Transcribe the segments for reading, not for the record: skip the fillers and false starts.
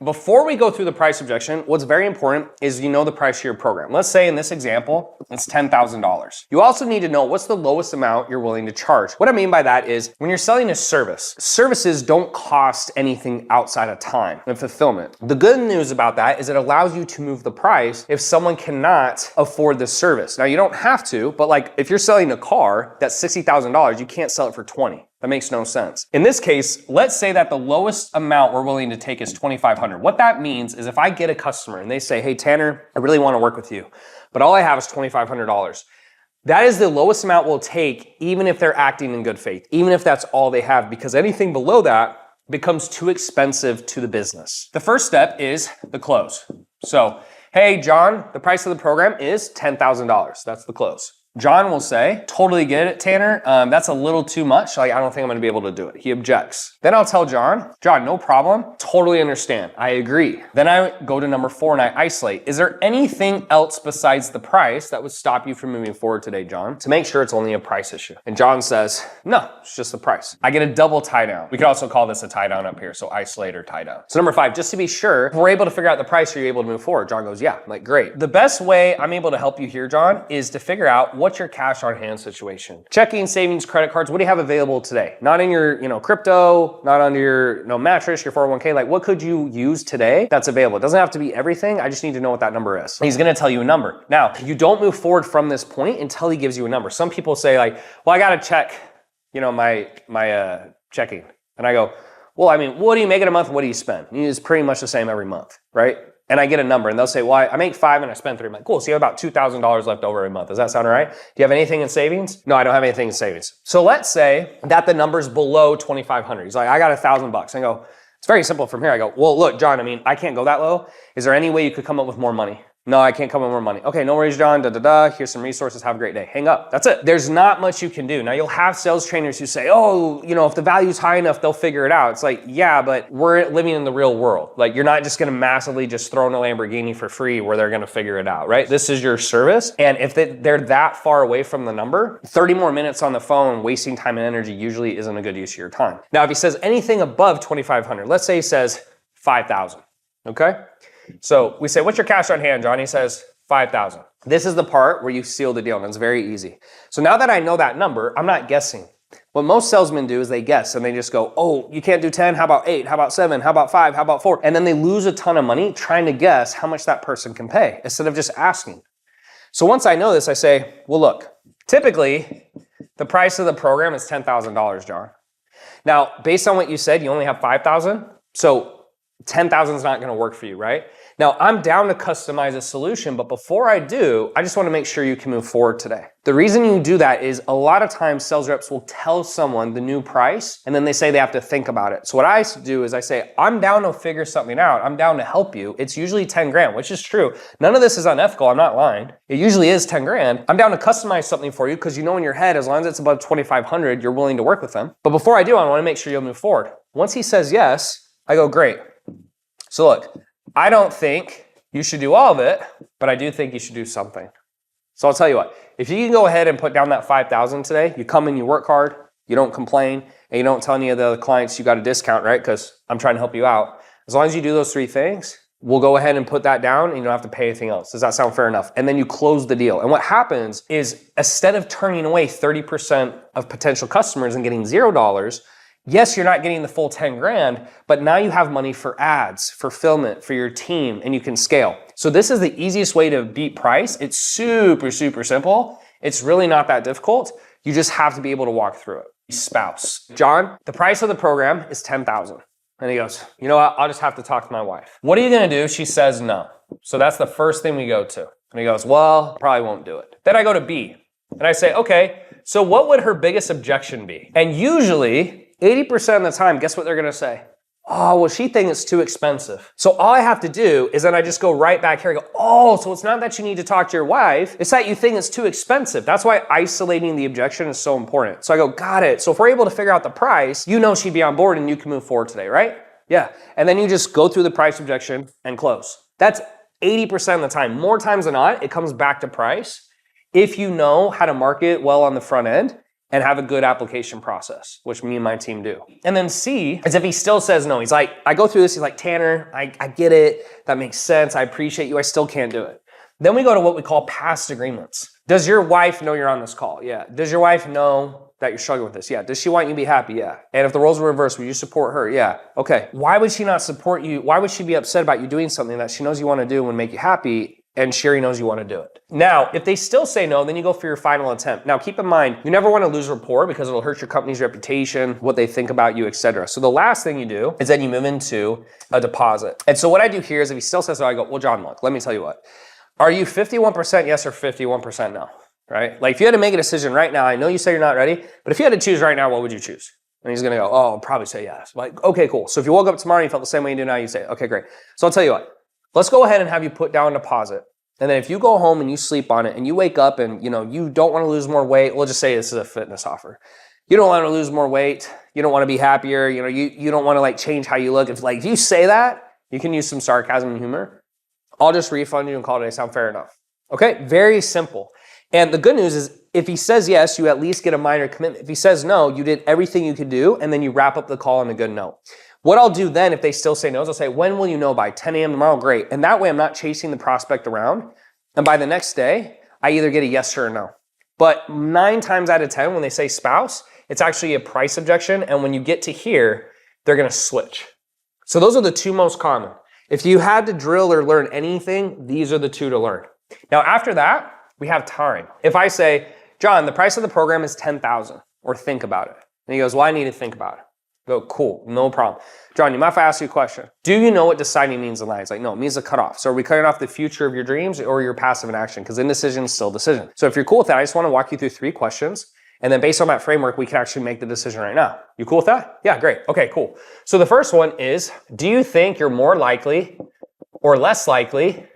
Before we go through the price objection, what's very important is you know the price of your program. Let's say in this example, it's $10,000. You also need to know what's the lowest amount you're willing to charge. What I mean by that is when you're selling a service, services don't cost anything outside of time and fulfillment. The good news about that is it allows you to move the price if someone cannot afford the service. Now you don't have to, but like if you're selling a car that's $60,000, you can't sell it for 20. That makes no sense. In this case, let's say that the lowest amount we're willing to take is $2,500. What that means is if I get a customer and they say, hey, Tanner, I really want to work with you, but all I have is $2,500. That is the lowest amount we'll take, even if they're acting in good faith, even if that's all they have, because anything below that becomes too expensive to the business. The first step is the close. So, hey, John, the price of the program is $10,000. That's the close. John will say, totally get it, Tanner. That's a little too much. Like, I don't think I'm gonna be able to do it. He objects. Then I'll tell John, no problem. Totally understand. I agree. Then I go to number 4 and I isolate. Is there anything else besides the price that would stop you from moving forward today, John? To make sure it's only a price issue. And John says, no, it's just the price. I get a double tie down. We could also call this a tie down up here. So isolate or tie down. So number 5, just to be sure, if we're able to figure out the price, are you able to move forward? John goes, yeah. I'm like, great. The best way I'm able to help you here, John, is to figure out what's your cash on hand situation. Checking, savings, credit cards, what do you have available today? Not in your, crypto, not under your, mattress, your 401k, like what could you use today that's available? It doesn't have to be everything. I just need to know what that number is. He's going to tell you a number. Now, you don't move forward from this point until he gives you a number. Some people say like, well, I got to check, my checking. And I go, well, I mean, what do you make in a month? What do you spend? It's pretty much the same every month, right? And I get a number and they'll say, well, I make 5 and I spend 3. I'm like, cool, so you have about $2,000 left over every month. Does that sound all right? Do you have anything in savings? No, I don't have anything in savings. So let's say that the number's below 2,500. He's like, I got $1,000. I go, it's very simple from here. I go, well, look, John, I can't go that low. Is there any way you could come up with more money? No, I can't come up with more money. Okay, no worries, John, Here's some resources, have a great day. Hang up, that's it. There's not much you can do. Now you'll have sales trainers who say, oh, if the value's high enough, they'll figure it out. It's like, yeah, but we're living in the real world. Like you're not just gonna massively just throw in a Lamborghini for free where they're gonna figure it out, right? This is your service. And if they're that far away from the number, 30 more minutes on the phone, wasting time and energy usually isn't a good use of your time. Now, if he says anything above 2,500, let's say he says 5,000, okay? So we say, what's your cash on hand, John? He says 5,000. This is the part where you seal the deal, and it's very easy. So now that I know that number, I'm not guessing. What most salesmen do is they guess and they just go, oh, you can't do 10, how about 8, how about 7, how about 5, how about 4? And then they lose a ton of money trying to guess how much that person can pay instead of just asking. So once I know this, I say, well, look, typically the price of the program is $10,000, John. Now, based on what you said, you only have 5,000. So 10,000 is not going to work for you, right? Now, I'm down to customize a solution, but before I do, I just want to make sure you can move forward today. The reason you do that is a lot of times sales reps will tell someone the new price and then they say they have to think about it. So what I do is I say, I'm down to figure something out. I'm down to help you. It's usually 10 grand, which is true. None of this is unethical. I'm not lying. It usually is 10 grand. I'm down to customize something for you because you know in your head, as long as it's above 2,500, you're willing to work with them. But before I do, I want to make sure you'll move forward. Once he says yes, I go, great. So look, I don't think you should do all of it, but I do think you should do something. So I'll tell you what, if you can go ahead and put down that 5,000 today, you come in, you work hard, you don't complain, and you don't tell any of the other clients you got a discount, right? Because I'm trying to help you out. As long as you do those 3 things, we'll go ahead and put that down and you don't have to pay anything else. Does that sound fair enough? And then you close the deal. And what happens is instead of turning away 30% of potential customers and getting $0, yes, you're not getting the full 10 grand, but now you have money for ads, fulfillment, for your team, and you can scale. So this is the easiest way to beat price. It's super, super simple. It's really not that difficult. You just have to be able to walk through it. Spouse. John, the price of the program is 10,000. And he goes, you know what? I'll just have to talk to my wife. What are you gonna do? She says no. So that's the first thing we go to. And he goes, well, probably won't do it. Then I go to B and I say, okay, so what would her biggest objection be? And usually 80% of the time, guess what they're gonna say? Oh, well, she thinks it's too expensive. So all I have to do is then I just go right back here and go, oh, so it's not that you need to talk to your wife, it's that you think it's too expensive. That's why isolating the objection is so important. So I go, got it. So if we're able to figure out the price, you know she'd be on board and you can move forward today, right? Yeah. And then you just go through the price objection and close. That's 80% of the time. More times than not, it comes back to price. If you know how to market well on the front end, and have a good application process, which me and my team do. And then C is if he still says no. He's like, I go through this, he's like, Tanner, I get it. That makes sense. I appreciate you. I still can't do it. Then we go to what we call past agreements. Does your wife know you're on this call? Yeah. Does your wife know that you're struggling with this? Yeah. Does she want you to be happy? Yeah. And if the roles were reversed, would you support her? Yeah. Okay. Why would she not support you? Why would she be upset about you doing something that she knows you want to do and would make you happy, and Sherry knows you want to do it? Now, if they still say no, then you go for your final attempt. Now, keep in mind, you never want to lose rapport because it'll hurt your company's reputation, what they think about you, etc. So the last thing you do is then you move into a deposit. And so what I do here is if he still says no, I go, well, John, look, let me tell you what. Are you 51% yes or 51% no? Right? Like if you had to make a decision right now, I know you say you're not ready, but if you had to choose right now, what would you choose? And he's going to go, oh, I'll probably say yes. Like, okay, cool. So if you woke up tomorrow and you felt the same way you do now, you say, okay, great. So I'll tell you what, let's go ahead and have you put down a deposit. And then if you go home and you sleep on it and you wake up and you don't want to lose more weight, we'll just say this is a fitness offer. You don't want to lose more weight. You don't want to be happier. You don't want to like change how you look. If you say that, you can use some sarcasm and humor. I'll just refund you and call it a day. Sound fair enough? Okay, very simple. And the good news is if he says yes, you at least get a minor commitment. If he says no, you did everything you could do and then you wrap up the call on a good note. What I'll do then if they still say no is I'll say, when will you know by? 10 a.m. tomorrow? Great. And that way I'm not chasing the prospect around. And by the next day, I either get a yes or a no. But 9 times out of 10, when they say spouse, it's actually a price objection. And when you get to here, they're going to switch. So those are the 2 most common. If you had to drill or learn anything, these are the 2 to learn. Now, after that, we have time. If I say, John, the price of the program is $10,000, or think about it. And he goes, well, I need to think about it. I go, cool, no problem. John, you mind if I ask you a question? Do you know what deciding means in life? He's like, no, it means a cutoff. So are we cutting off the future of your dreams or your passive inaction? Because indecision is still decision. So if you're cool with that, I just want to walk you through 3 questions. And then based on that framework, we can actually make the decision right now. You cool with that? Yeah, great. Okay, cool. So the first one is, do you think you're more likely or less likely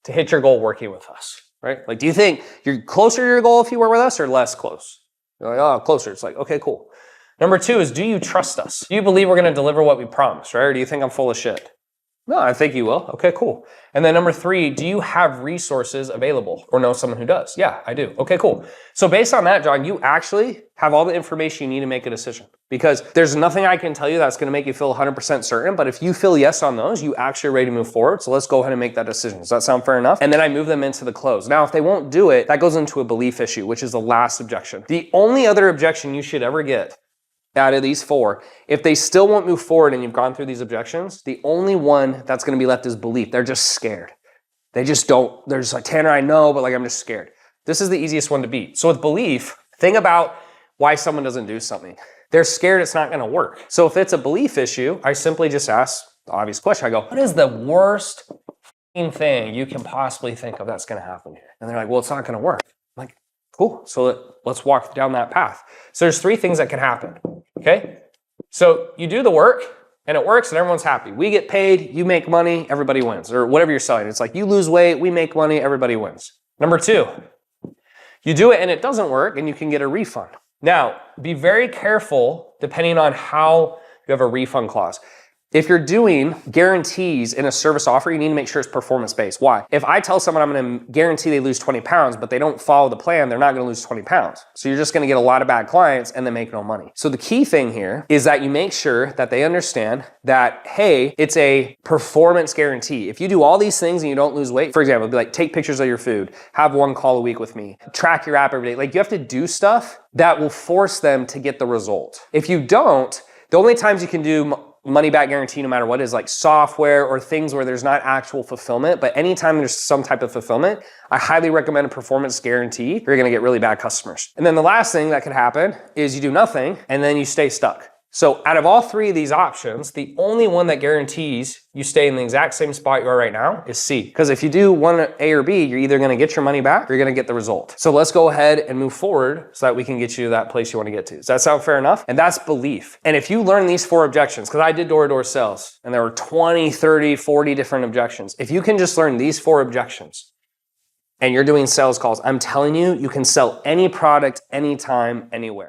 to hit your goal working with us? Right? Like, do you think you're closer to your goal if you work with us or less close? You're like, oh, closer. It's like, okay, cool. Number 2 is, do you trust us? Do you believe we're going to deliver what we promised, right? Or do you think I'm full of shit? No, I think you will. Okay, cool. And then number 3, do you have resources available or know someone who does? Yeah, I do. Okay, cool. So based on that, John, you actually have all the information you need to make a decision because there's nothing I can tell you that's going to make you feel 100% certain. But if you feel yes on those, you actually are ready to move forward. So let's go ahead and make that decision. Does that sound fair enough? And then I move them into the close. Now, if they won't do it, that goes into a belief issue, which is the last objection. The only other objection you should ever get out of these 4, if they still won't move forward and you've gone through these objections, the only one that's going to be left is belief. They're just scared. They just don't. They're just like, Tanner, I know, but like I'm just scared. This is the easiest one to beat. So with belief, think about why someone doesn't do something. They're scared it's not going to work. So if it's a belief issue, I simply just ask the obvious question. I go, what is the worst thing you can possibly think of that's going to happen here? And they're like, well, it's not going to work. I'm like, cool. So let's walk down that path. So there's 3 things that can happen. Okay. So you do the work and it works and everyone's happy. We get paid, you make money, everybody wins, or whatever you're selling. It's like you lose weight, we make money, everybody wins. Number 2, you do it and it doesn't work and you can get a refund. Now, be very careful depending on how you have a refund clause. If you're doing guarantees in a service offer, you need to make sure it's performance-based. Why? If I tell someone I'm going to guarantee they lose 20 pounds, but they don't follow the plan, they're not going to lose 20 pounds. So you're just going to get a lot of bad clients and then make no money. So the key thing here is that you make sure that they understand that, hey, it's a performance guarantee. If you do all these things and you don't lose weight, for example, it'd be like take pictures of your food, have 1 call a week with me, track your app every day. Like you have to do stuff that will force them to get the result. If you don't, the only times you can do money back guarantee no matter what is like software or things where there's not actual fulfillment, but anytime there's some type of fulfillment, I highly recommend a performance guarantee. You're going to get really bad customers. And then the last thing that could happen is you do nothing and then you stay stuck. So out of all 3 of these options, the only one that guarantees you stay in the exact same spot you are right now is C. Because if you do one A or B, you're either going to get your money back or you're going to get the result. So let's go ahead and move forward so that we can get you to that place you want to get to. Does that sound fair enough? And that's belief. And if you learn these 4 objections, because I did door-to-door sales and there were 20, 30, 40 different objections. If you can just learn these 4 objections and you're doing sales calls, I'm telling you, you can sell any product, anytime, anywhere.